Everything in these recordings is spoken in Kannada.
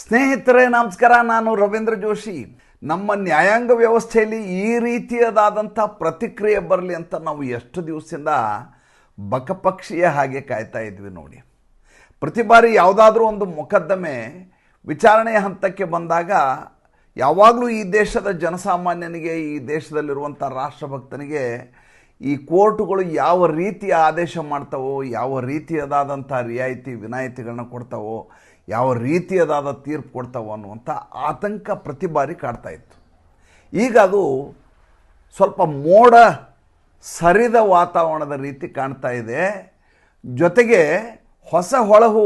ಸ್ನೇಹಿತರೆ ನಮಸ್ಕಾರ, ನಾನು ರವೀಂದ್ರ ಜೋಶಿ. ನಮ್ಮ ನ್ಯಾಯಾಂಗ ವ್ಯವಸ್ಥೆಯಲ್ಲಿ ಈ ರೀತಿಯದಾದಂಥ ಪ್ರತಿಕ್ರಿಯೆ ಬರಲಿ ಅಂತ ನಾವು ಎಷ್ಟು ದಿವಸದಿಂದ ಬಕಪಕ್ಷಿಯ ಹಾಗೆ ಕಾಯ್ತಾ ಇದ್ವಿ ನೋಡಿ. ಪ್ರತಿ ಬಾರಿ ಯಾವುದಾದ್ರೂ ಒಂದು ಮೊಕದ್ದಮೆ ವಿಚಾರಣೆಯ ಹಂತಕ್ಕೆ ಬಂದಾಗ ಯಾವಾಗಲೂ ಈ ದೇಶದ ಜನಸಾಮಾನ್ಯನಿಗೆ, ಈ ದೇಶದಲ್ಲಿರುವಂಥ ರಾಷ್ಟ್ರಭಕ್ತನಿಗೆ ಈ ಕೋರ್ಟುಗಳು ಯಾವ ರೀತಿಯ ಆದೇಶ ಮಾಡ್ತಾವೋ, ಯಾವ ರೀತಿಯದಾದಂಥ ರಿಯಾಯಿತಿ ವಿನಾಯಿತಿಗಳನ್ನ ಕೊಡ್ತಾವೋ, ಯಾವ ರೀತಿಯದಾದ ತೀರ್ಪು ಕೊಡ್ತಾವೋ ಅನ್ನುವಂಥ ಆತಂಕ ಪ್ರತಿ ಬಾರಿ ಕಾಡ್ತಾ ಇತ್ತು. ಈಗ ಅದು ಸ್ವಲ್ಪ ಮೋಡ ಸರಿದ ವಾತಾವರಣದ ರೀತಿ ಕಾಣ್ತಾ ಇದೆ. ಜೊತೆಗೆ ಹೊಸ ಹೊಳಹು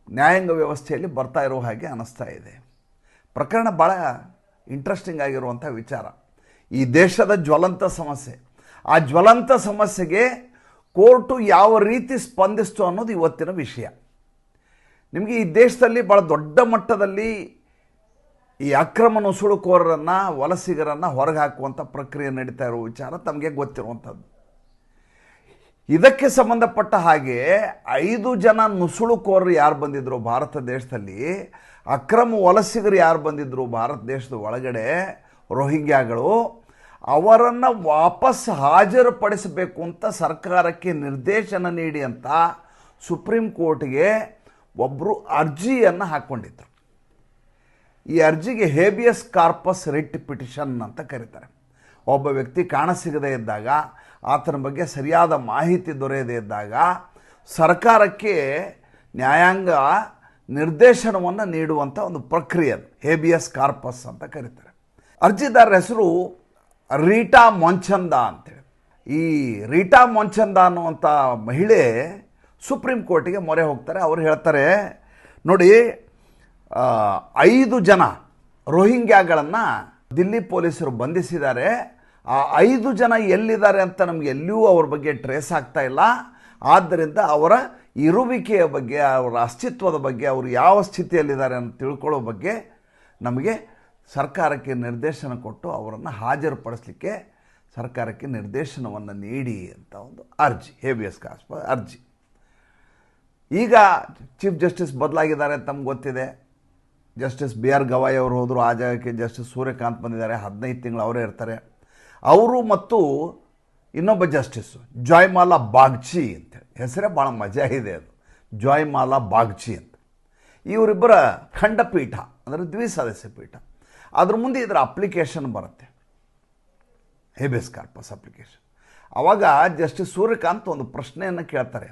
ನ್ಯಾಯಾಂಗ ವ್ಯವಸ್ಥೆಯಲ್ಲಿ ಬರ್ತಾ ಇರೋ ಹಾಗೆ ಅನ್ನಿಸ್ತಾ ಇದೆ. ಪ್ರಕರಣ ಭಾಳ ಇಂಟ್ರೆಸ್ಟಿಂಗ್ ಆಗಿರುವಂಥ ವಿಚಾರ. ಈ ದೇಶದ ಜ್ವಲಂತ ಸಮಸ್ಯೆ, ಆ ಜ್ವಲಂತ ಸಮಸ್ಯೆಗೆ ಕೋರ್ಟು ಯಾವ ರೀತಿ ಸ್ಪಂದಿಸ್ತು ಅನ್ನೋದು ಇವತ್ತಿನ ವಿಷಯ. ನಿಮಗೆ ಈ ದೇಶದಲ್ಲಿ ಭಾಳ ದೊಡ್ಡ ಮಟ್ಟದಲ್ಲಿ ಈ ಅಕ್ರಮ ನುಸುಳುಕೋರರನ್ನು, ವಲಸಿಗರನ್ನು ಹೊರಗೆ ಹಾಕುವಂಥ ಪ್ರಕ್ರಿಯೆ ನಡೀತಾ ಇರೋ ವಿಚಾರ ತಮಗೆ ಗೊತ್ತಿರುವಂಥದ್ದು. ಇದಕ್ಕೆ ಸಂಬಂಧಪಟ್ಟ ಹಾಗೆ 5 ಜನ ನುಸುಳುಕೋರರು ಯಾರು ಬಂದಿದ್ದರು ಭಾರತ ದೇಶದಲ್ಲಿ, ಅಕ್ರಮ ವಲಸಿಗರು ಯಾರು ಬಂದಿದ್ದರು ಭಾರತ ದೇಶದ ಒಳಗಡೆ, ರೋಹಿಂಗ್ಯಾಗಳು, ಅವರನ್ನು ವಾಪಸ್ ಹಾಜರುಪಡಿಸಬೇಕು ಅಂತ ಸರ್ಕಾರಕ್ಕೆ ನಿರ್ದೇಶನ ನೀಡಿ ಅಂತ ಸುಪ್ರೀಂ ಕೋರ್ಟ್ಗೆ ಒಬ್ಬರು ಅರ್ಜಿಯನ್ನು ಹಾಕ್ಕೊಂಡಿದ್ರು. ಈ ಅರ್ಜಿಗೆ ಹೇಬಿಯಸ್ ಕಾರ್ಪಸ್ ರಿಟ್ ಪಿಟಿಷನ್ ಅಂತ ಕರೀತಾರೆ. ಒಬ್ಬ ವ್ಯಕ್ತಿ ಕಾಣಸಿಗದೇ ಇದ್ದಾಗ, ಆತನ ಬಗ್ಗೆ ಸರಿಯಾದ ಮಾಹಿತಿ ದೊರೆಯದೇ ಇದ್ದಾಗ ಸರ್ಕಾರಕ್ಕೆ ನ್ಯಾಯಾಂಗ ನಿರ್ದೇಶನವನ್ನು ನೀಡುವಂಥ ಒಂದು ಪ್ರಕ್ರಿಯೆ, ಹೇಬಿಯಸ್ ಕಾರ್ಪಸ್ ಅಂತ ಕರೀತಾರೆ. ಅರ್ಜಿದಾರರ ಹೆಸರು ರೀಟಾ ಮೊಂಚಂದ ಅಂತೇಳಿ. ಈ ರೀಟಾ ಮೊಂಚಂದ ಅನ್ನುವಂಥ ಮಹಿಳೆ ಸುಪ್ರೀಂ ಕೋರ್ಟಿಗೆ ಮೊರೆ ಹೋಗ್ತಾರೆ. ಅವರು ಹೇಳ್ತಾರೆ, ನೋಡಿ 5 ಜನ ರೋಹಿಂಗ್ಯಾಗಳನ್ನು ದಿಲ್ಲಿ ಪೊಲೀಸರು ಬಂಧಿಸಿದ್ದಾರೆ. ಆ 5 ಜನ ಎಲ್ಲಿದ್ದಾರೆ ಅಂತ ನಮಗೆ ಎಲ್ಲಿಯೂ ಅವ್ರ ಬಗ್ಗೆ ಟ್ರೇಸ್ ಆಗ್ತಾ ಇಲ್ಲ. ಆದ್ದರಿಂದ ಅವರ ಇರುವಿಕೆಯ ಬಗ್ಗೆ, ಅವರ ಅಸ್ತಿತ್ವದ ಬಗ್ಗೆ, ಅವರು ಯಾವ ಸ್ಥಿತಿಯಲ್ಲಿದ್ದಾರೆ ಅಂತ ತಿಳ್ಕೊಳ್ಳೋ ಬಗ್ಗೆ ನಮಗೆ ಸರ್ಕಾರಕ್ಕೆ ನಿರ್ದೇಶನ ಕೊಟ್ಟು ಅವರನ್ನು ಹಾಜರುಪಡಿಸಲಿಕ್ಕೆ ಸರ್ಕಾರಕ್ಕೆ ನಿರ್ದೇಶನವನ್ನು ನೀಡಿ ಅಂತ ಒಂದು ಅರ್ಜಿ, ಹೇಬಿಯಸ್ ಕಾರ್ಪಸ್ ಅರ್ಜಿ. ಈಗ ಚೀಫ್ ಜಸ್ಟಿಸ್ ಬದಲಾಗಿದ್ದಾರೆ ಅಂತ ನಮ್ಗೆ ಗೊತ್ತಿದೆ. ಜಸ್ಟಿಸ್ ಬಿ ಆರ್ ಗವಾಯಿ ಅವರು ಹೋದರು, ಆ ಜಾಗಕ್ಕೆ ಜಸ್ಟಿಸ್ ಸೂರ್ಯಕಾಂತ್ ಬಂದಿದ್ದಾರೆ. 15 ತಿಂಗಳು ಅವರೇ ಇರ್ತಾರೆ. ಅವರು ಮತ್ತು ಇನ್ನೊಬ್ಬ ಜಸ್ಟಿಸ್ಸು ಜಾಯ್ಮಾಲಾ ಬಾಗ್ಚಿ ಅಂತೇಳಿ, ಹೆಸರೇ ಭಾಳ ಮಜಾ ಇದೆ ಅದು, ಜಾಯ್ಮಾಲಾ ಬಾಗ್ಚಿ ಅಂತ. ಇವರಿಬ್ಬರ ಖಂಡಪೀಠ, ಅಂದರೆ ದ್ವಿಸದಸ್ಯ ಪೀಠ. ಅದ್ರ ಮುಂದೆ ಇದರ ಅಪ್ಲಿಕೇಶನ್ ಬರುತ್ತೆ, ಹೇಬಿಯಸ್ ಕಾರ್ಪಸ್ ಅಪ್ಲಿಕೇಶನ್. ಆವಾಗ ಜಸ್ಟಿಸ್ ಸೂರ್ಯಕಾಂತ್ ಒಂದು ಪ್ರಶ್ನೆಯನ್ನು ಕೇಳ್ತಾರೆ.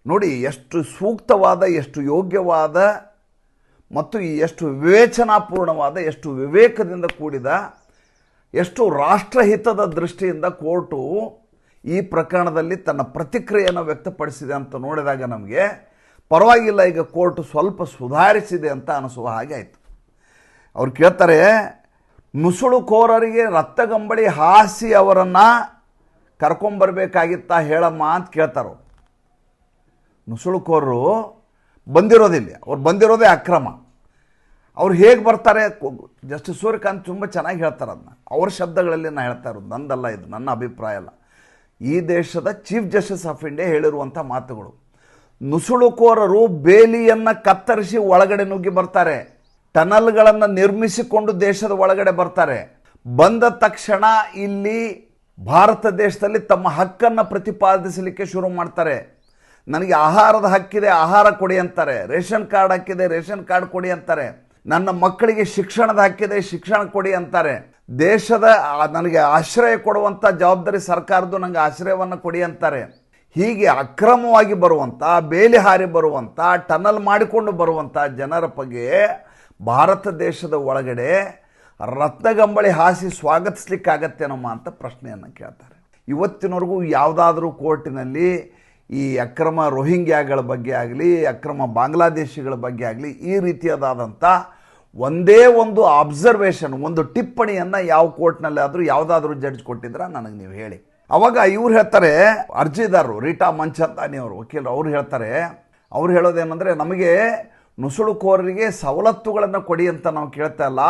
ನೋಡಿ, ಎಷ್ಟು ಸೂಕ್ತವಾದ, ಎಷ್ಟು ಯೋಗ್ಯವಾದ ಮತ್ತು ಎಷ್ಟು ವಿವೇಚನಾಪೂರ್ಣವಾದ, ಎಷ್ಟು ವಿವೇಕದಿಂದ ಕೂಡಿದ, ಎಷ್ಟು ರಾಷ್ಟ್ರಹಿತದ ದೃಷ್ಟಿಯಿಂದ ಕೋರ್ಟು ಈ ಪ್ರಕರಣದಲ್ಲಿ ತನ್ನ ಪ್ರತಿಕ್ರಿಯೆಯನ್ನು ವ್ಯಕ್ತಪಡಿಸಿದೆ ಅಂತ ನೋಡಿದಾಗ ನಮಗೆ ಪರವಾಗಿಲ್ಲ, ಈಗ ಕೋರ್ಟು ಸ್ವಲ್ಪ ಸುಧಾರಿಸಿದೆ ಅಂತ ಅನಿಸುವ ಹಾಗೆ ಆಯಿತು. ಅವ್ರು ಕೇಳ್ತಾರೆ, ನುಸುಳುಕೋರರಿಗೆ ರಕ್ತಗಂಬಳಿ ಹಾಸಿ ಅವರನ್ನು ಕರ್ಕೊಂಬರ್ಬೇಕಾಗಿತ್ತಾ ಹೇಳಮ್ಮ ಅಂತ ಕೇಳ್ತಾರೆ. ನುಸುಳುಕೋರರು ಬಂದಿರೋದಿಲ್ಲ, ಅವ್ರು ಬಂದಿರೋದೇ ಅಕ್ರಮ. ಅವ್ರು ಹೇಗೆ ಬರ್ತಾರೆ? ಜಸ್ಟಿಸ್ ಸೂರ್ಯಕಾಂತ್ ತುಂಬ ಚೆನ್ನಾಗಿ ಹೇಳ್ತಾರೆ ಅದನ್ನ. ಅವ್ರ ಶಬ್ದಗಳಲ್ಲಿ ನಾನು ಹೇಳ್ತಾ ಇರೋದು, ನಂದಲ್ಲ, ಇದು ನನ್ನ ಅಭಿಪ್ರಾಯ ಅಲ್ಲ. ಈ ದೇಶದ ಚೀಫ್ ಜಸ್ಟಿಸ್ ಆಫ್ ಇಂಡಿಯಾ ಹೇಳಿರುವಂಥ ಮಾತುಗಳು. ನುಸುಳುಕೋರರು ಬೇಲಿಯನ್ನು ಕತ್ತರಿಸಿ ಒಳಗಡೆ ನುಗ್ಗಿ ಬರ್ತಾರೆ, ಟನಲ್ಗಳನ್ನು ನಿರ್ಮಿಸಿಕೊಂಡು ದೇಶದ ಒಳಗಡೆ ಬರ್ತಾರೆ. ಬಂದ ತಕ್ಷಣ ಇಲ್ಲಿ ಭಾರತ ದೇಶದಲ್ಲಿ ತಮ್ಮ ಹಕ್ಕನ್ನು ಪ್ರತಿಪಾದಿಸಲಿಕ್ಕೆ ಶುರು ಮಾಡ್ತಾರೆ. ನನಗೆ ಆಹಾರದ ಹಕ್ಕಿದೆ, ಆಹಾರ ಕೊಡಿ ಅಂತಾರೆ. ರೇಷನ್ ಕಾರ್ಡ್ ಹಕ್ಕಿದೆ, ರೇಷನ್ ಕಾರ್ಡ್ ಕೊಡಿ ಅಂತಾರೆ. ನನ್ನ ಮಕ್ಕಳಿಗೆ ಶಿಕ್ಷಣದ ಹಕ್ಕಿದೆ, ಶಿಕ್ಷಣ ಕೊಡಿ ಅಂತಾರೆ. ದೇಶದ ನನಗೆ ಆಶ್ರಯ ಕೊಡುವಂಥ ಜವಾಬ್ದಾರಿ ಸರ್ಕಾರದ್ದು, ನನಗೆ ಆಶ್ರಯವನ್ನು ಕೊಡಿ ಅಂತಾರೆ. ಹೀಗೆ ಅಕ್ರಮವಾಗಿ ಬರುವಂಥ, ಬೇಲಿ ಹಾರಿ ಬರುವಂಥ, ಟನಲ್ ಮಾಡಿಕೊಂಡು ಬರುವಂಥ ಜನರ ಬಗ್ಗೆ ಭಾರತ ದೇಶದ ಒಳಗಡೆ ರತ್ನಗಂಬಳಿ ಹಾಸಿ ಸ್ವಾಗತಿಸ್ಲಿಕ್ಕಾಗತ್ತೇನಮ್ಮ ಅಂತ ಪ್ರಶ್ನೆಯನ್ನು ಕೇಳ್ತಾರೆ. ಇವತ್ತಿನವರೆಗೂ ಯಾವುದಾದ್ರೂ ಕೋರ್ಟಿನಲ್ಲಿ ಈ ಅಕ್ರಮ ರೋಹಿಂಗ್ಯಾಗಳ ಬಗ್ಗೆ ಆಗಲಿ, ಅಕ್ರಮ ಬಾಂಗ್ಲಾದೇಶಿಗಳ ಬಗ್ಗೆ ಆಗಲಿ, ಈ ರೀತಿಯಾದಂಥ ಒಂದೇ ಒಂದು ಅಬ್ಸರ್ವೇಷನ್, ಒಂದು ಟಿಪ್ಪಣಿಯನ್ನು ಯಾವ ಕೋರ್ಟ್ನಲ್ಲಿ ಆದರೂ ಯಾವುದಾದ್ರೂ ಜಡ್ಜ್ ಕೊಟ್ಟಿದ್ರೆ ನನಗೆ ನೀವು ಹೇಳಿ. ಅವಾಗ ಇವ್ರು ಹೇಳ್ತಾರೆ, ಅರ್ಜಿದಾರರು ರೀಟಾ ಮಂಚಂದಾನಿ ಅವರು, ವಕೀಲರು, ಅವ್ರು ಹೇಳ್ತಾರೆ, ಅವ್ರು ಹೇಳೋದೇನೆಂದರೆ, ನಮಗೆ ನುಸುಳುಕೋರರಿಗೆ ಸವಲತ್ತುಗಳನ್ನು ಕೊಡಿ ಅಂತ ನಾವು ಕೇಳ್ತಾ ಇಲ್ಲ,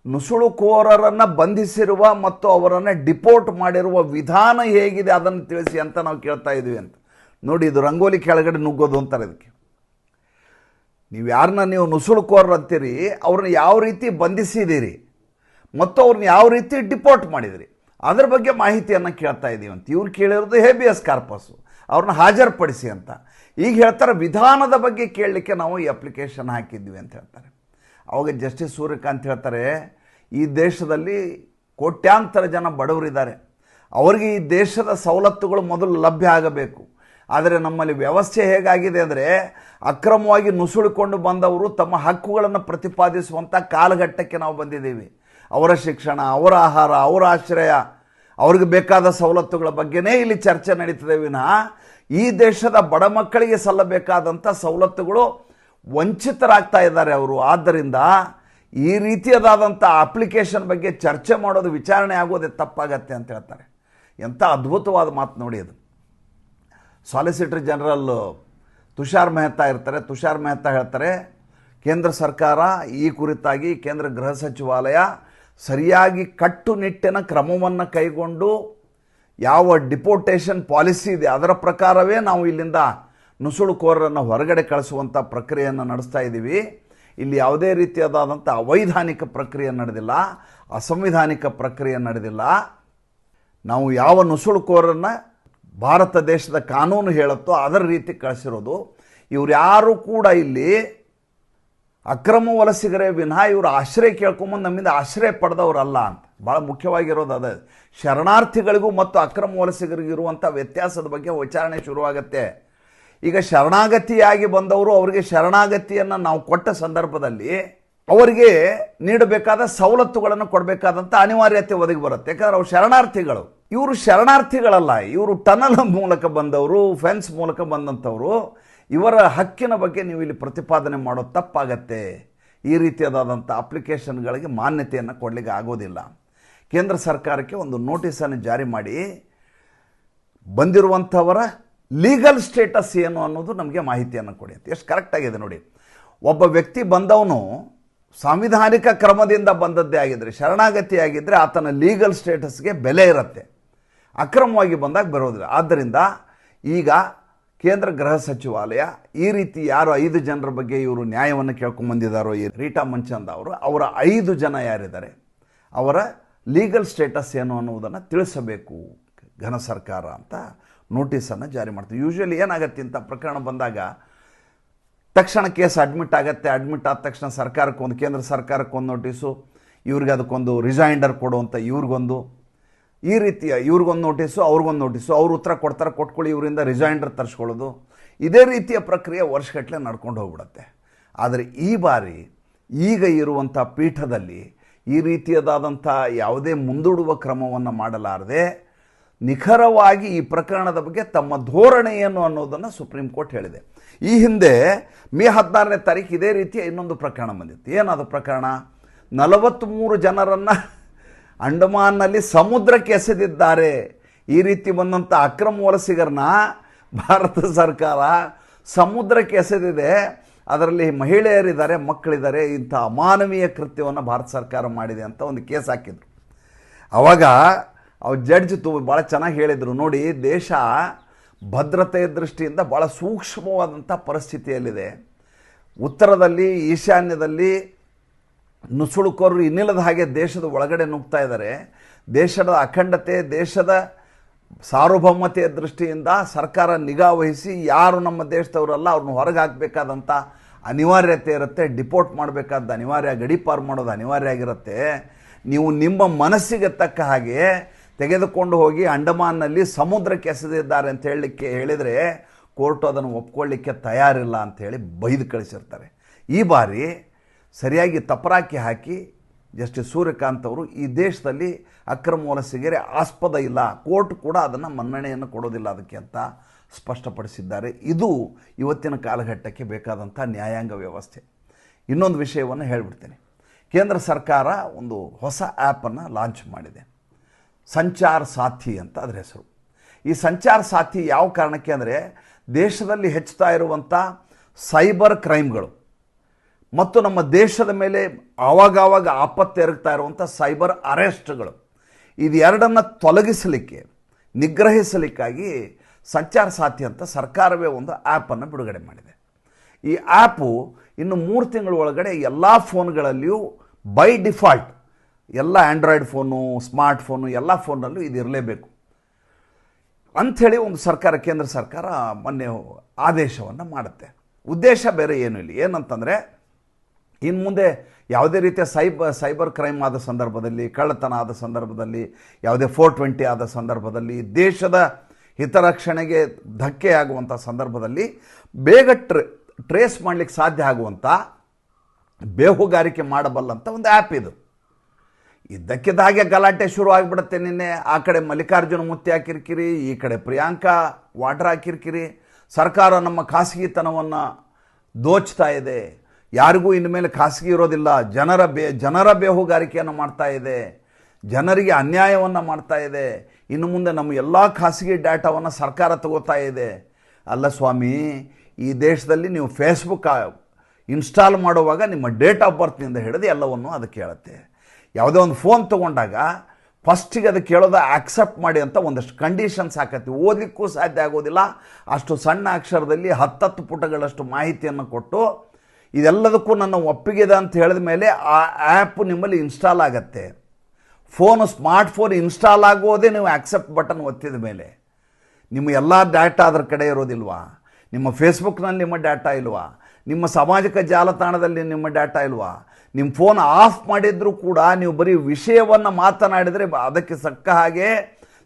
ನುಸುಳುಕೋರರನ್ನು ಬಂಧಿಸಿರುವ ಮತ್ತು ಅವರನ್ನು ಡಿಪೋರ್ಟ್ ಮಾಡಿರುವ ವಿಧಾನ ಹೇಗಿದೆ ಅದನ್ನು ತಿಳಿಸಿ ಅಂತ ನಾವು ಕೇಳ್ತಾ ಇದ್ವಿ ಅಂತ. ನೋಡಿ, ಇದು ರಂಗೋಲಿ ಕೆಳಗಡೆ ನುಗ್ಗೋದು ಅಂತಾರೆ ಇದಕ್ಕೆ. ನೀವು ಯಾರನ್ನ ನೀವು ನುಸುಳುಕೋರು ಅಂತೀರಿ, ಅವ್ರನ್ನ ಯಾವ ರೀತಿ ಬಂಧಿಸಿದ್ದೀರಿ ಮತ್ತು ಅವ್ರನ್ನ ಯಾವ ರೀತಿ ಡಿಪೋರ್ಟ್ ಮಾಡಿದಿರಿ ಅದ್ರ ಬಗ್ಗೆ ಮಾಹಿತಿಯನ್ನು ಕೇಳ್ತಾ ಇದ್ದೀವಿ ಅಂತ. ಇವ್ರು ಕೇಳಿರೋದು ಹೇಬಿಯಸ್ ಕಾರ್ಪಸ್ಸು, ಅವ್ರನ್ನ ಹಾಜರುಪಡಿಸಿ ಅಂತ. ಈಗ ಹೇಳ್ತಾರೆ ವಿಧಾನದ ಬಗ್ಗೆ ಕೇಳಲಿಕ್ಕೆ ನಾವು ಈ ಅಪ್ಲಿಕೇಶನ್ ಹಾಕಿದ್ವಿ ಅಂತ ಹೇಳ್ತಾರೆ. ಅವಾಗ ಜಸ್ಟಿಸ್ ಸೂರ್ಯಕಾಂತ್ ಹೇಳ್ತಾರೆ, ಈ ದೇಶದಲ್ಲಿ ಕೋಟ್ಯಾಂತರ ಜನ ಬಡವರಿದ್ದಾರೆ, ಅವರಿಗೆ ಈ ದೇಶದ ಸವಲತ್ತುಗಳು ಮೊದಲು ಲಭ್ಯ ಆಗಬೇಕು. ಆದರೆ ನಮ್ಮಲ್ಲಿ ವ್ಯವಸ್ಥೆ ಹೇಗಾಗಿದೆ ಅಂದರೆ ಅಕ್ರಮವಾಗಿ ನುಸುಳಿಕೊಂಡು ಬಂದವರು ತಮ್ಮ ಹಕ್ಕುಗಳನ್ನು ಪ್ರತಿಪಾದಿಸುವಂಥ ಕಾಲಘಟ್ಟಕ್ಕೆ ನಾವು ಬಂದಿದ್ದೀವಿ. ಅವರ ಶಿಕ್ಷಣ, ಅವರ ಆಹಾರ, ಅವರ ಆಶ್ರಯ, ಅವ್ರಿಗೆ ಬೇಕಾದ ಸವಲತ್ತುಗಳ ಬಗ್ಗೆನೇ ಇಲ್ಲಿ ಚರ್ಚೆ ನಡೀತದೆ ವಿನಃ ಈ ದೇಶದ ಬಡ ಮಕ್ಕಳಿಗೆ ಸಲ್ಲಬೇಕಾದಂಥ ಸವಲತ್ತುಗಳು ವಂಚಿತರಾಗ್ತಾ ಇದ್ದಾರೆ ಅವರು. ಆದ್ದರಿಂದ ಈ ರೀತಿಯಾದಂಥ ಅಪ್ಲಿಕೇಶನ್ ಬಗ್ಗೆ ಚರ್ಚೆ ಮಾಡೋದು, ವಿಚಾರಣೆ ಆಗೋದೇ ತಪ್ಪಾಗತ್ತೆ ಅಂತ ಹೇಳ್ತಾರೆ. ಎಂಥ ಅದ್ಭುತವಾದ ಮಾತು ನೋಡಿ ಅದು. ಸಾಲಿಸಿಟರ್ ಜನರಲ್ ತುಷಾರ್ ಮೆಹ್ತಾ ಇರ್ತಾರೆ. ತುಷಾರ್ ಮೆಹ್ತಾ ಹೇಳ್ತಾರೆ, ಕೇಂದ್ರ ಸರ್ಕಾರ ಈ ಕುರಿತಾಗಿ ಕೇಂದ್ರ ಗೃಹ ಸಚಿವಾಲಯ ಸರಿಯಾಗಿ ಕಟ್ಟುನಿಟ್ಟಿನ ಕ್ರಮವನ್ನು ಕೈಗೊಂಡು ಯಾವ ಡಿಪೋರ್ಟೇಷನ್ ಪಾಲಿಸಿ ಇದೆ ಅದರ ಪ್ರಕಾರವೇ ನಾವು ಇಲ್ಲಿಂದ ನುಸುಳುಕೋರರನ್ನು ಹೊರಗಡೆ ಕಳಿಸುವಂಥ ಪ್ರಕ್ರಿಯೆಯನ್ನು ನಡೆಸ್ತಾ ಇದ್ದೀವಿ. ಇಲ್ಲಿ ಯಾವುದೇ ರೀತಿಯಾದಂಥ ಅವೈಧಾನಿಕ ಪ್ರಕ್ರಿಯೆ ನಡೆದಿಲ್ಲ, ಅಸಂವಿಧಾನಿಕ ಪ್ರಕ್ರಿಯೆ ನಡೆದಿಲ್ಲ. ನಾವು ಯಾವ ನುಸುಳುಕೋರನ್ನು ಭಾರತ ದೇಶದ ಕಾನೂನು ಹೇಳುತ್ತೋ ಅದರ ರೀತಿ ಕಳಿಸಿರೋದು. ಇವ್ರು ಯಾರು ಕೂಡ ಇಲ್ಲಿ ಅಕ್ರಮ ವಲಸಿಗರೇ ವಿನಃ ಇವರು ಆಶ್ರಯ ಕೇಳ್ಕೊಂಬಂದು ನಮ್ಮಿಂದ ಆಶ್ರಯ ಪಡೆದವರಲ್ಲ ಅಂತ. ಭಾಳ ಮುಖ್ಯವಾಗಿರೋದು ಅದೇ. ಶರಣಾರ್ಥಿಗಳಿಗೂ ಮತ್ತು ಅಕ್ರಮ ವಲಸಿಗರಿಗೂ ಇರುವಂಥ ವ್ಯತ್ಯಾಸದ ಬಗ್ಗೆ ವಿಚಾರಣೆ ಶುರುವಾಗುತ್ತೆ. ಈಗ ಶರಣಾಗತಿಯಾಗಿ ಬಂದವರು, ಅವರಿಗೆ ಶರಣಾಗತಿಯನ್ನು ನಾವು ಕೊಟ್ಟ ಸಂದರ್ಭದಲ್ಲಿ ಅವರಿಗೆ ನೀಡಬೇಕಾದ ಸವಲತ್ತುಗಳನ್ನು ಕೊಡಬೇಕಾದಂಥ ಅನಿವಾರ್ಯತೆ ಒದಗಿ ಬರುತ್ತೆ. ಯಾಕಂದರೆ ಅವ್ರು ಶರಣಾರ್ಥಿಗಳು. ಇವರು ಶರಣಾರ್ಥಿಗಳಲ್ಲ, ಇವರು ಟನಲ್ ಮೂಲಕ ಬಂದವರು, ಫೆನ್ಸ್ ಮೂಲಕ ಬಂದಂಥವರು. ಇವರ ಹಕ್ಕಿನ ಬಗ್ಗೆ ನೀವು ಇಲ್ಲಿ ಪ್ರತಿಪಾದನೆ ಮಾಡೋದು ತಪ್ಪಾಗತ್ತೆ. ಈ ರೀತಿಯಾದಂಥ ಅಪ್ಲಿಕೇಶನ್ಗಳಿಗೆ ಮಾನ್ಯತೆಯನ್ನು ಕೊಡಲಿಕ್ಕೆ ಆಗೋದಿಲ್ಲ. ಕೇಂದ್ರ ಸರ್ಕಾರಕ್ಕೆ ಒಂದು ನೋಟಿಸನ್ನು ಜಾರಿ ಮಾಡಿ ಬಂದಿರುವಂಥವರ ಲೀಗಲ್ ಸ್ಟೇಟಸ್ ಏನು ಅನ್ನೋದು ನಮಗೆ ಮಾಹಿತಿಯನ್ನು ಕೊಡಿ ಅಂತ. ಎಷ್ಟು ಕರೆಕ್ಟಾಗಿದೆ ನೋಡಿ. ಒಬ್ಬ ವ್ಯಕ್ತಿ ಬಂದವನು ಸಾಂವಿಧಾನಿಕ ಕ್ರಮದಿಂದ ಬಂದದ್ದೇ ಆಗಿದ್ದರೆ, ಶರಣಾಗತಿ ಆಗಿದ್ದರೆ ಆತನ ಲೀಗಲ್ ಸ್ಟೇಟಸ್ಗೆ ಬೆಲೆ ಇರುತ್ತೆ. ಅಕ್ರಮವಾಗಿ ಬಂದಾಗ ಬರೋದಿಲ್ಲ. ಆದ್ದರಿಂದ ಈಗ ಕೇಂದ್ರ ಗೃಹ ಸಚಿವಾಲಯ ಈ ರೀತಿ ಯಾರು 5 ಜನರ ಬಗ್ಗೆ ಇವರು ನ್ಯಾಯವನ್ನು ಕೇಳ್ಕೊಂಬಂದಿದ್ದಾರೋ, ಈ ರೀಟಾ ಮಂಚಂದ ಅವರು, ಅವರ 5 ಜನ ಯಾರಿದ್ದಾರೆ ಅವರ ಲೀಗಲ್ ಸ್ಟೇಟಸ್ ಏನು ಅನ್ನೋದನ್ನು ತಿಳಿಸಬೇಕು ಘನ ಸರ್ಕಾರ ಅಂತ ನೋಟಿಸನ್ನು ಜಾರಿ ಮಾಡ್ತೀವಿ. ಯೂಶ್ವಲಿ ಏನಾಗತ್ತೆ ಇಂಥ ಪ್ರಕರಣ ಬಂದಾಗ ತಕ್ಷಣ ಕೇಸ್ ಅಡ್ಮಿಟ್ ಆಗುತ್ತೆ. ಅಡ್ಮಿಟ್ ಆದ ತಕ್ಷಣ ಸರ್ಕಾರಕ್ಕೊಂದು, ಕೇಂದ್ರ ಸರ್ಕಾರಕ್ಕೊಂದು ನೋಟಿಸು, ಇವ್ರಿಗೆ ಅದಕ್ಕೊಂದು ರಿಸೈಂಡರ್ ಕೊಡುವಂಥ ಇವ್ರಿಗೊಂದು, ಈ ರೀತಿಯ ಇವ್ರಿಗೊಂದು ನೋಟಿಸು, ಅವ್ರಿಗೊಂದು ನೋಟಿಸು, ಅವ್ರು ಉತ್ತರ ಕೊಡ್ತಾರೆ, ಕೊಟ್ಕೊಳ್ಳಿ, ಇವರಿಂದ ರಿಸೈಂಡರ್ ತರಿಸ್ಕೊಳ್ಳೋದು. ಇದೇ ರೀತಿಯ ಪ್ರಕ್ರಿಯೆ ವರ್ಷಗಟ್ಟಲೆ ನಡ್ಕೊಂಡು ಹೋಗ್ಬಿಡುತ್ತೆ. ಆದರೆ ಈ ಬಾರಿ ಈಗ ಇರುವಂಥ ಪೀಠದಲ್ಲಿ ಈ ರೀತಿಯದಾದಂಥ ಯಾವುದೇ ಮುಂದೂಡುವ ಕ್ರಮವನ್ನು ಮಾಡಲಾರದೆ ನಿಖರವಾಗಿ ಈ ಪ್ರಕರಣದ ಬಗ್ಗೆ ತಮ್ಮ ಧೋರಣೆ ಏನು ಅನ್ನೋದನ್ನು ಸುಪ್ರೀಂ ಕೋರ್ಟ್ ಹೇಳಿದೆ. ಈ ಹಿಂದೆ ಮೇ 16ನೇ ತಾರೀಕು ಇದೇ ರೀತಿಯ ಇನ್ನೊಂದು ಪ್ರಕರಣ ಬಂದಿತ್ತು. ಏನದು ಪ್ರಕರಣ? 43 ಜನರನ್ನು ಅಂಡಮಾನ್ನಲ್ಲಿ ಸಮುದ್ರಕ್ಕೆ ಎಸೆದಿದ್ದಾರೆ. ಈ ರೀತಿ ಬಂದಂಥ ಅಕ್ರಮ ವಲಸಿಗರನ್ನ ಭಾರತ ಸರ್ಕಾರ ಸಮುದ್ರಕ್ಕೆ ಎಸೆದಿದೆ. ಅದರಲ್ಲಿ ಮಹಿಳೆಯರಿದ್ದಾರೆ, ಮಕ್ಕಳಿದ್ದಾರೆ. ಇಂಥ ಅಮಾನವೀಯ ಕೃತ್ಯವನ್ನು ಭಾರತ ಸರ್ಕಾರ ಮಾಡಿದೆ ಅಂತ ಒಂದು ಕೇಸ್ ಹಾಕಿದ್ರು. ಆವಾಗ ಅವ್ರು ಜಡ್ಜ್ ಭಾಳ ಚೆನ್ನಾಗಿ ಹೇಳಿದರು, ನೋಡಿ ದೇಶ ಭದ್ರತೆಯ ದೃಷ್ಟಿಯಿಂದ ಭಾಳ ಸೂಕ್ಷ್ಮವಾದಂಥ ಪರಿಸ್ಥಿತಿಯಲ್ಲಿದೆ. ಉತ್ತರದಲ್ಲಿ, ಈಶಾನ್ಯದಲ್ಲಿ ನುಸುಳುಕೋರರು ಇನ್ನಿಲ್ಲದ ಹಾಗೆ ದೇಶದ ಒಳಗಡೆ ನುಗ್ತಾ ಇದ್ದಾರೆ. ದೇಶದ ಅಖಂಡತೆ, ದೇಶದ ಸಾರ್ವಭೌಮತೆಯ ದೃಷ್ಟಿಯಿಂದ ಸರ್ಕಾರ ನಿಗಾ ವಹಿಸಿ ಯಾರು ನಮ್ಮ ದೇಶದವರಲ್ಲ ಅವ್ರನ್ನ ಹೊರಗೆ ಹಾಕಬೇಕಾದಂಥ ಅನಿವಾರ್ಯತೆ ಇರುತ್ತೆ. ಡಿಪೋರ್ಟ್ ಮಾಡಬೇಕಾದ ಅನಿವಾರ್ಯ, ಗಡೀಪಾರು ಮಾಡೋದು ಅನಿವಾರ್ಯ ಆಗಿರುತ್ತೆ. ನೀವು ನಿಮ್ಮ ಮನಸ್ಸಿಗೆ ತಕ್ಕ ಹಾಗೆ ತೆಗೆದುಕೊಂಡು ಹೋಗಿ ಅಂಡಮಾನ್ನಲ್ಲಿ ಸಮುದ್ರಕ್ಕೆ ಎಸೆದಿದ್ದಾರೆ ಅಂತ ಹೇಳಿದರೆ ಕೋರ್ಟು ಅದನ್ನು ಒಪ್ಕೊಳ್ಳಿಕ್ಕೆ ತಯಾರಿಲ್ಲ ಅಂಥೇಳಿ ಬೈದು ಕಳಿಸಿರ್ತಾರೆ. ಈ ಬಾರಿ ಸರಿಯಾಗಿ ತಪರಾಕಿ ಹಾಕಿ ಜಸ್ಟಿಸ್ ಸೂರ್ಯಕಾಂತ್ ಅವರು ಈ ದೇಶದಲ್ಲಿ ಅಕ್ರಮ ವಲಸಿಗರೇ ಆಸ್ಪದ ಇಲ್ಲ, ಕೋರ್ಟ್ ಕೂಡ ಅದನ್ನು ಮನ್ನಣೆಯನ್ನು ಕೊಡೋದಿಲ್ಲ ಅದಕ್ಕೆ ಅಂತ ಸ್ಪಷ್ಟಪಡಿಸಿದ್ದಾರೆ. ಇದು ಇವತ್ತಿನ ಕಾಲಘಟ್ಟಕ್ಕೆ ಬೇಕಾದಂಥ ನ್ಯಾಯಾಂಗ ವ್ಯವಸ್ಥೆ. ಇನ್ನೊಂದು ವಿಷಯವನ್ನು ಹೇಳಿಬಿಡ್ತೇನೆ. ಕೇಂದ್ರ ಸರ್ಕಾರ ಒಂದು ಹೊಸ ಆ್ಯಪನ್ನು ಲಾಂಚ್ ಮಾಡಿದೆ, ಸಂಚಾರ್ ಸಾಥಿ ಅಂತ ಅದರ ಹೆಸರು. ಈ ಸಂಚಾರ್ ಸಾಥಿ ಯಾವ ಕಾರಣಕ್ಕೆ ಅಂದರೆ ದೇಶದಲ್ಲಿ ಹೆಚ್ಚುತ್ತಾ ಇರುವಂಥ ಸೈಬರ್ ಕ್ರೈಮ್ಗಳು ಮತ್ತು ನಮ್ಮ ದೇಶದ ಮೇಲೆ ಆವಾಗವಾಗ ಆಪತ್ತೆರಗ್ತಾ ಇರುವಂಥ ಸೈಬರ್ ಅರೆಸ್ಟ್ಗಳು, ಇದು ಎರಡನ್ನು ತೊಲಗಿಸಲಿಕ್ಕೆ, ನಿಗ್ರಹಿಸಲಿಕ್ಕಾಗಿ ಸಂಚಾರ್ ಸಾಥಿ ಅಂತ ಸರ್ಕಾರವೇ ಒಂದು ಆ್ಯಪನ್ನು ಬಿಡುಗಡೆ ಮಾಡಿದೆ. ಈ ಆ್ಯಪು ಇನ್ನು 3 ತಿಂಗಳ ಒಳಗಡೆ ಎಲ್ಲ ಫೋನ್ಗಳಲ್ಲಿಯೂ ಬೈ ಡಿಫಾಲ್ಟ್ ಎಲ್ಲ ಆ್ಯಂಡ್ರಾಯ್ಡ್ ಫೋನು, ಸ್ಮಾರ್ಟ್ ಫೋನು ಎಲ್ಲ ಫೋನಲ್ಲೂ ಇದು ಇರಲೇಬೇಕು ಅಂಥೇಳಿ ಒಂದು ಸರ್ಕಾರ, ಕೇಂದ್ರ ಸರ್ಕಾರ ಮೊನ್ನೆ ಆದೇಶವನ್ನು ಮಾಡುತ್ತೆ. ಉದ್ದೇಶ ಬೇರೆ ಏನೂ ಇಲ್ಲ. ಏನಂತಂದರೆ ಇನ್ನು ಮುಂದೆ ಯಾವುದೇ ರೀತಿಯ ಸೈಬರ್ ಕ್ರೈಮ್ ಆದ ಸಂದರ್ಭದಲ್ಲಿ, ಕಳ್ಳತನ ಆದ ಸಂದರ್ಭದಲ್ಲಿ, ಯಾವುದೇ 420 ಆದ ಸಂದರ್ಭದಲ್ಲಿ, ದೇಶದ ಹಿತರಕ್ಷಣೆಗೆ ಧಕ್ಕೆ ಆಗುವಂಥ ಸಂದರ್ಭದಲ್ಲಿ ಬೇಗ ಟ್ರೇಸ್ ಮಾಡಲಿಕ್ಕೆ ಸಾಧ್ಯ ಆಗುವಂಥ ಬೇಹುಗಾರಿಕೆ ಮಾಡಬಲ್ಲಂಥ ಒಂದು ಆ್ಯಪ್ ಇದು. ಇದ್ದಕ್ಕಿದ್ದ ಹಾಗೆ ಗಲಾಟೆ ಶುರು ಆಗಿಬಿಡುತ್ತೆ. ನಿನ್ನೆ ಆ ಕಡೆ ಮಲ್ಲಿಕಾರ್ಜುನ ಮುತ್ಯ ಕಿರಿಕಿರಿ, ಈ ಕಡೆ ಪ್ರಿಯಾಂಕಾ ವಾಡ್ರಾ ಕಿರಿಕಿರಿ. ಸರ್ಕಾರ ನಮ್ಮ ಖಾಸಗಿತನವನ್ನು ದೋಚ್ತಾ ಇದೆ, ಯಾರಿಗೂ ಇನ್ಮೇಲೆ ಖಾಸಗಿ ಇರೋದಿಲ್ಲ, ಜನರ ಬೇಹುಗಾರಿಕೆಯನ್ನು ಮಾಡ್ತಾ ಇದೆ, ಜನರಿಗೆ ಅನ್ಯಾಯವನ್ನು ಮಾಡ್ತಾ ಇದೆ, ಇನ್ನು ಮುಂದೆ ನಮ್ಮ ಎಲ್ಲ ಖಾಸಗಿ ಡಾಟಾವನ್ನು ಸರ್ಕಾರ ತಗೋತಾ ಇದೆ. ಅಲ್ಲ ಸ್ವಾಮಿ, ಈ ದೇಶದಲ್ಲಿ ನೀವು ಫೇಸ್ಬುಕ್ ಇನ್ಸ್ಟಾಲ್ ಮಾಡುವಾಗ ನಿಮ್ಮ ಡೇಟ್ ಆಫ್ ಬರ್ತ್ನಿಂದ ಹಿಡಿದು ಎಲ್ಲವನ್ನು ಅದಕ್ಕೆ ಹೇಳುತ್ತೆ. ಯಾವುದೇ ಒಂದು ಫೋನ್ ತೊಗೊಂಡಾಗ ಫಸ್ಟಿಗೆ ಅದಕ್ಕೆ ಕೇಳೋದು ಆಕ್ಸೆಪ್ಟ್ ಮಾಡಿ ಅಂತ ಒಂದಷ್ಟು ಕಂಡೀಷನ್ಸ್ ಹಾಕತ್ತೀವಿ. ಓದಲಿಕ್ಕೂ ಸಾಧ್ಯ ಆಗೋದಿಲ್ಲ, ಅಷ್ಟು ಸಣ್ಣ ಅಕ್ಷರದಲ್ಲಿ 10 ಪುಟಗಳಷ್ಟು ಮಾಹಿತಿಯನ್ನು ಕೊಟ್ಟು ಇದೆಲ್ಲದಕ್ಕೂ ನನ್ನ ಒಪ್ಪಿಗೆ ಇದೆ ಅಂತ ಹೇಳಿದ ಮೇಲೆ ಆ ಆ್ಯಪ್ ನಿಮ್ಮಲ್ಲಿ ಇನ್ಸ್ಟಾಲ್ ಆಗುತ್ತೆ. ಸ್ಮಾರ್ಟ್ ಫೋನ್ ಇನ್ಸ್ಟಾಲ್ ಆಗೋದೇ ನೀವು ಆಕ್ಸೆಪ್ಟ್ ಬಟನ್ ಒತ್ತಿದ ಮೇಲೆ. ನಿಮ್ಮ ಎಲ್ಲ ಡಾಟಾ ಅದರ ಕಡೆ ಇರೋದಿಲ್ವಾ? ನಿಮ್ಮ ಫೇಸ್ಬುಕ್ನಲ್ಲಿ ನಿಮ್ಮ ಡಾಟಾ ಇಲ್ವಾ? ನಿಮ್ಮ ಸಾಮಾಜಿಕ ಜಾಲತಾಣದಲ್ಲಿ ನಿಮ್ಮ ಡಾಟಾ ಇಲ್ವಾ? ನಿಮ್ಮ ಫೋನ್ ಆಫ್ ಮಾಡಿದರೂ ಕೂಡ ನೀವು ಬರೀ ವಿಷಯವನ್ನು ಮಾತನಾಡಿದರೆ ಅದಕ್ಕೆ ತಕ್ಕ ಹಾಗೆ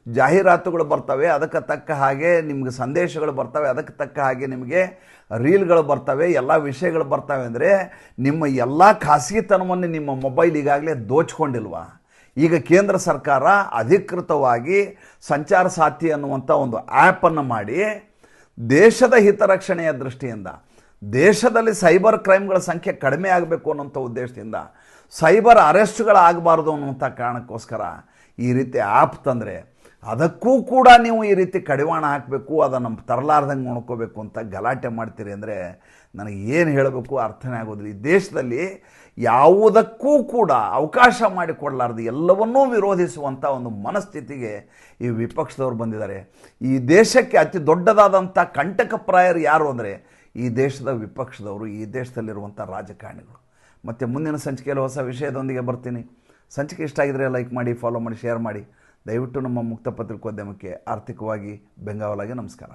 ಜಾಹೀರಾತುಗಳು ಬರ್ತವೆ, ಅದಕ್ಕೆ ತಕ್ಕ ಹಾಗೆ ನಿಮಗೆ ಸಂದೇಶಗಳು ಬರ್ತವೆ, ಅದಕ್ಕೆ ತಕ್ಕ ಹಾಗೆ ನಿಮಗೆ ರೀಲ್ಗಳು ಬರ್ತವೆ, ಎಲ್ಲ ವಿಷಯಗಳು ಬರ್ತವೆ. ಅಂದರೆ ನಿಮ್ಮ ಎಲ್ಲ ಖಾಸಗಿತನವನ್ನು ನಿಮ್ಮ ಮೊಬೈಲ್ ಈಗಾಗಲೇ ದೋಚ್ಕೊಂಡಿಲ್ವಾ? ಈಗ ಕೇಂದ್ರ ಸರ್ಕಾರ ಅಧಿಕೃತವಾಗಿ ಸಂಚಾರ ಸಾಥಿ ಅನ್ನುವಂಥ ಒಂದು ಆ್ಯಪನ್ನು ಮಾಡಿ ದೇಶದ ಹಿತರಕ್ಷಣೆಯ ದೃಷ್ಟಿಯಿಂದ, ದೇಶದಲ್ಲಿ ಸೈಬರ್ ಕ್ರೈಮ್ಗಳ ಸಂಖ್ಯೆ ಕಡಿಮೆ ಆಗಬೇಕು ಅನ್ನೋಂಥ ಉದ್ದೇಶದಿಂದ, ಸೈಬರ್ ಅರೆಸ್ಟ್ಗಳಾಗಬಾರ್ದು ಅನ್ನುವಂಥ ಕಾರಣಕ್ಕೋಸ್ಕರ ಈ ರೀತಿ ಆ್ಯಪ್ ತಂದರೆ ಅದಕ್ಕೂ ಕೂಡ ನೀವು ಈ ರೀತಿ ಕಡಿವಾಣ ಹಾಕಬೇಕು, ಅದನ್ನು ತರಲಾರ್ದಂಗೆ ನೋಡ್ಕೋಬೇಕು ಅಂತ ಗಲಾಟೆ ಮಾಡ್ತೀರಿ ಅಂದರೆ ನನಗೆ ಏನು ಹೇಳಬೇಕು ಅರ್ಥನೇ ಆಗೋದಿಲ್ಲ. ಈ ದೇಶದಲ್ಲಿ ಯಾವುದಕ್ಕೂ ಕೂಡ ಅವಕಾಶ ಮಾಡಿಕೊಡಲಾರ್ದು ಎಲ್ಲವನ್ನೂ ವಿರೋಧಿಸುವಂಥ ಒಂದು ಮನಸ್ಥಿತಿಗೆ ಈ ವಿಪಕ್ಷದವರು ಬಂದಿದ್ದಾರೆ. ಈ ದೇಶಕ್ಕೆ ಅತಿ ದೊಡ್ಡದಾದಂಥ ಕಂಟಕಪ್ರಾಯರು ಯಾರು ಅಂದರೆ ಈ ದೇಶದ ವಿಪಕ್ಷದವರು, ಈ ದೇಶದಲ್ಲಿರುವಂಥ ರಾಜಕಾರಣಿಗಳು. ಮತ್ತು ಮುಂದಿನ ಸಂಚಿಕೆಯಲ್ಲಿ ಹೊಸ ವಿಷಯದೊಂದಿಗೆ ಬರ್ತೀನಿ. ಸಂಚಿಕೆ ಇಷ್ಟ ಆಗಿದ್ರೆ ಲೈಕ್ ಮಾಡಿ, ಫಾಲೋ ಮಾಡಿ, ಶೇರ್ ಮಾಡಿ. ದಯವಿಟ್ಟು ನಮ್ಮ ಮುಕ್ತ ಪತ್ರಿಕೋದ್ಯಮಕ್ಕೆ ಆರ್ಥಿಕವಾಗಿ ಬೆಂಗಾವಲಾಗಿ ನಮಸ್ಕಾರ.